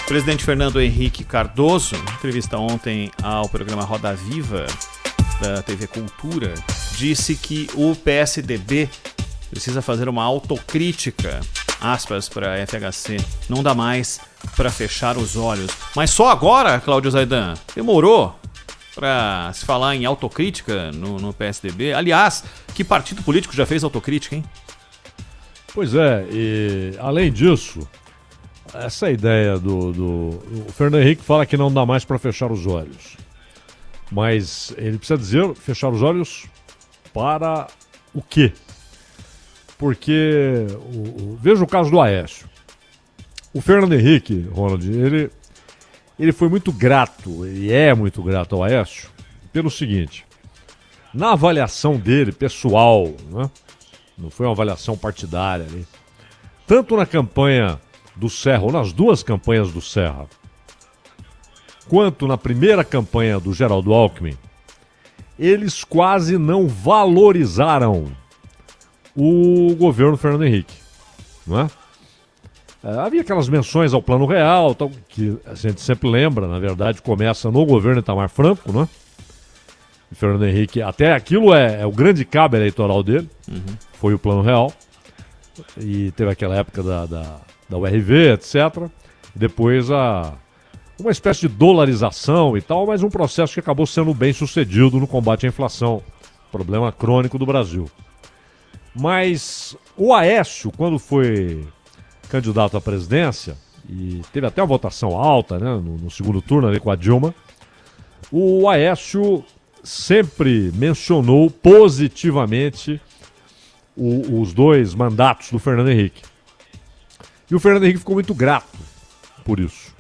O presidente Fernando Henrique Cardoso, em entrevista ontem ao programa Roda Viva da TV Cultura, disse que o PSDB precisa fazer uma autocrítica, aspas, para a FHC. Não dá mais para fechar os olhos. Mas só agora, Cláudio Zaidan, demorou para se falar em autocrítica no PSDB. Aliás, que partido político já fez autocrítica, hein? Pois é, e além disso, essa ideia o Fernando Henrique fala que não dá mais para fechar os olhos. Mas ele precisa dizer fechar os olhos para o quê? Porque veja o caso do Aécio. O Fernando Henrique, Ronald, ele foi muito grato, ele é muito grato ao Aécio, pelo seguinte: na avaliação dele, pessoal, né? Não foi uma avaliação partidária ali, tanto na campanha do Serra, ou nas duas campanhas do Serra, quanto na primeira campanha do Geraldo Alckmin, eles quase não valorizaram o governo Fernando Henrique, não é? Havia aquelas menções ao Plano Real, tal, que a gente sempre lembra, na verdade, começa no governo Itamar Franco, né? O Fernando Henrique, até aquilo é o grande cabo eleitoral dele, foi o Plano Real, e teve aquela época da URV, etc. E depois uma espécie de dolarização e tal, mas um processo que acabou sendo bem sucedido no combate à inflação, problema crônico do Brasil. Mas o Aécio, quando foi candidato à presidência, e teve até uma votação alta, né, no segundo turno ali com a Dilma, o Aécio sempre mencionou positivamente os dois mandatos do Fernando Henrique. E o Fernando Henrique ficou muito grato por isso.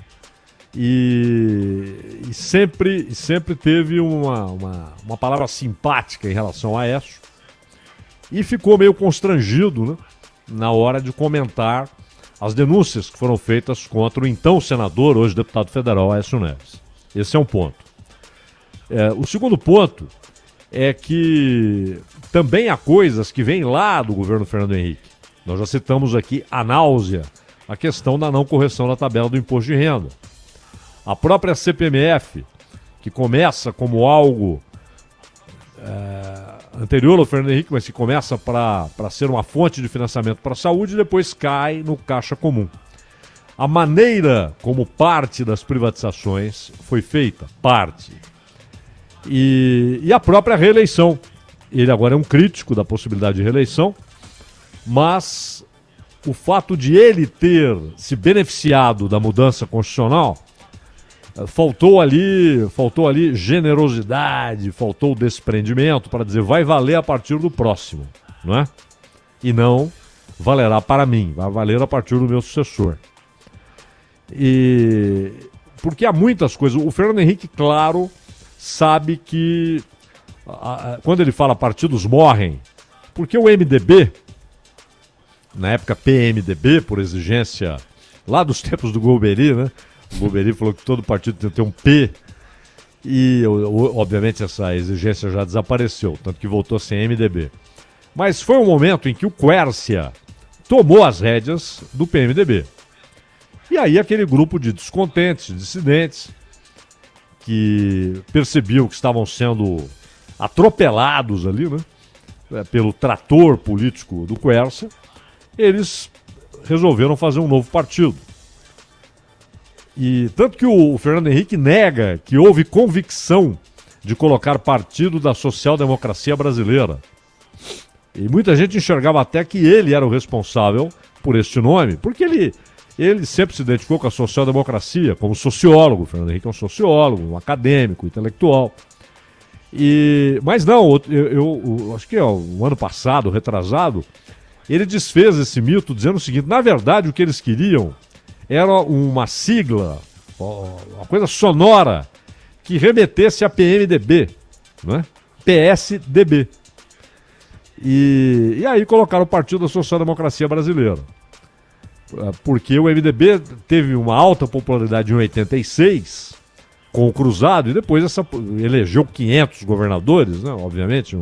E sempre teve uma palavra simpática em relação ao Aécio. E ficou meio constrangido, né, na hora de comentar as denúncias que foram feitas contra o então senador, hoje deputado federal, Aécio Neves. Esse é um ponto. O segundo ponto é que também há coisas que vêm lá do governo Fernando Henrique. Nós já citamos aqui a náusea, a questão da não correção da tabela do imposto de renda. A própria CPMF, que começa como algo anterior ao Fernando Henrique, mas que começa para ser uma fonte de financiamento para a saúde e depois cai no caixa comum. A maneira como parte das privatizações foi feita, parte. E a própria reeleição. Ele agora é um crítico da possibilidade de reeleição, mas o fato de ele ter se beneficiado da mudança constitucional, faltou ali generosidade, faltou desprendimento para dizer vai valer a partir do próximo, não é? E não valerá para mim, vai valer a partir do meu sucessor. E porque há muitas coisas. O Fernando Henrique, claro, sabe que quando ele fala partidos morrem, porque o MDB, na época PMDB, por exigência lá dos tempos do Golbery, né? O Golbery falou que todo partido tem que ter um P e, obviamente, essa exigência já desapareceu, tanto que voltou a ser MDB. Mas foi um momento em que o Quércia tomou as rédeas do PMDB. E aí aquele grupo de descontentes, dissidentes, que percebiam que estavam sendo atropelados ali, né, pelo trator político do Quércia, eles resolveram fazer um novo partido. E tanto que o Fernando Henrique nega que houve convicção de colocar Partido da Social-Democracia Brasileira. E muita gente enxergava até que ele era o responsável por este nome, porque ele sempre se identificou com a social-democracia, como sociólogo. O Fernando Henrique é um sociólogo, um acadêmico, intelectual. Mas não, eu acho que o ano passado, retrasado, ele desfez esse mito dizendo o seguinte: na verdade o que eles queriam era uma sigla, uma coisa sonora que remetesse a PMDB, né? PSDB. E aí colocaram o Partido da Social-Democracia Brasileira. Porque o MDB teve uma alta popularidade em 86 com o Cruzado e depois elegeu 500 governadores, né? Obviamente,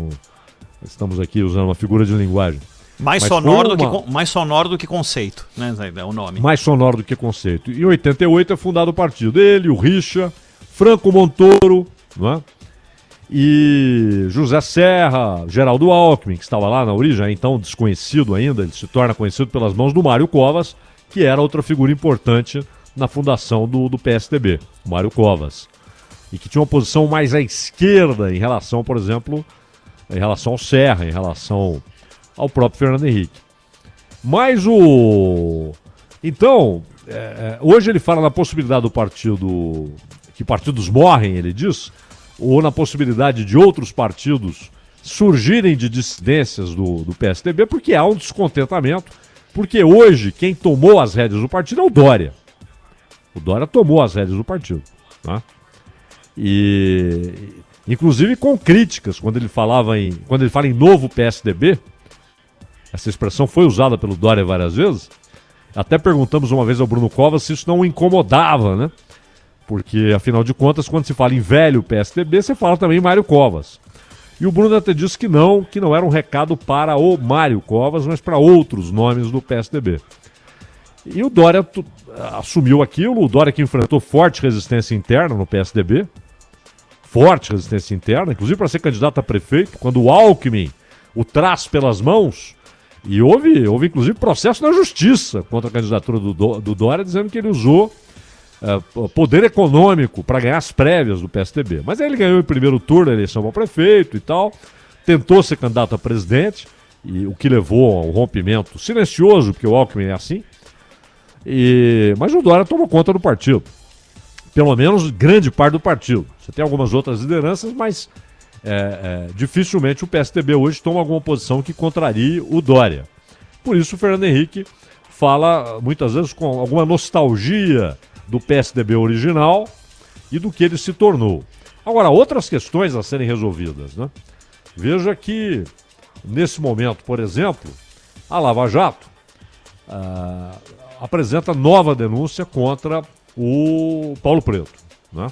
estamos aqui usando uma figura de linguagem. Mais Mas sonoro, foi uma- mais sonoro do que conceito, né, Zé? É o nome. Mais sonoro do que conceito. Em 88 é fundado o partido. Ele, o Richa, Franco Montoro, não é? E José Serra, Geraldo Alckmin, que estava lá na origem, então desconhecido ainda, ele se torna conhecido pelas mãos do Mário Covas, que era outra figura importante na fundação do PSDB, o Mário Covas. E que tinha uma posição mais à esquerda em relação, por exemplo, em relação ao Serra, em relação ao próprio Fernando Henrique. Mas o... Então, hoje ele fala na possibilidade do partido... que partidos morrem, ele diz, ou na possibilidade de outros partidos surgirem de dissidências do PSDB, porque há um descontentamento, porque hoje quem tomou as rédeas do partido é o Dória. O Dória tomou as rédeas do partido, né? E inclusive com críticas, quando ele fala em novo PSDB, essa expressão foi usada pelo Dória várias vezes. Até perguntamos uma vez ao Bruno Covas se isso não o incomodava, né? Porque, afinal de contas, quando se fala em velho PSDB, você fala também em Mário Covas. E o Bruno até disse que não era um recado para o Mário Covas, mas para outros nomes do PSDB. E o Dória assumiu aquilo, o Dória que enfrentou forte resistência interna no PSDB, forte resistência interna, inclusive para ser candidato a prefeito, quando o Alckmin o traz pelas mãos, e houve inclusive processo na justiça contra a candidatura do Dória, dizendo que ele usou poder econômico para ganhar as prévias do PSDB. Mas aí ele ganhou em primeiro turno a eleição para prefeito e tal, tentou ser candidato a presidente, e o que levou ao rompimento silencioso, porque o Alckmin é assim, mas o Dória tomou conta do partido. Pelo menos grande parte do partido. Você tem algumas outras lideranças, mas dificilmente o PSDB hoje toma alguma posição que contrarie o Dória. Por isso o Fernando Henrique fala muitas vezes com alguma nostalgia do PSDB original e do que ele se tornou. Agora, outras questões a serem resolvidas, né? Veja que, nesse momento, por exemplo, a Lava Jato apresenta nova denúncia contra o Paulo Preto, né?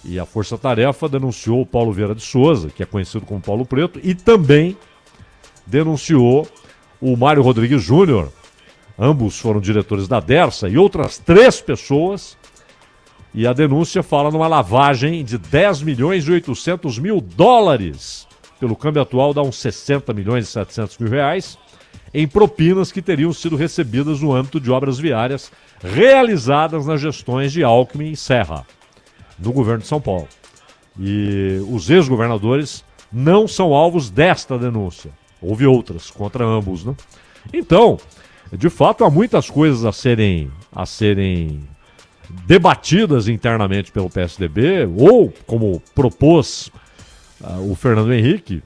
E a Força Tarefa denunciou o Paulo Vieira de Souza, que é conhecido como Paulo Preto, e também denunciou o Mário Rodrigues Júnior. Ambos foram diretores da Dersa e outras 3 pessoas. E a denúncia fala numa lavagem de 10 milhões e 800 mil dólares. Pelo câmbio atual dá uns 60 milhões e 700 mil reais. Em propinas que teriam sido recebidas no âmbito de obras viárias realizadas nas gestões de Alckmin e Serra, no governo de São Paulo. E os ex-governadores não são alvos desta denúncia. Houve outras contra ambos, né? Então, de fato, há muitas coisas a serem debatidas internamente pelo PSDB, ou, como propôs o Fernando Henrique,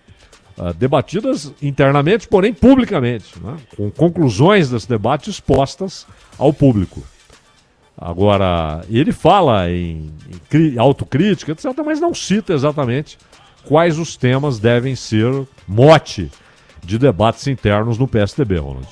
debatidas internamente, porém publicamente, né? Com conclusões desse debate expostas ao público. Agora, ele fala em autocrítica, etc., mas não cita exatamente quais os temas devem ser mote de debates internos no PSDB, Ronald.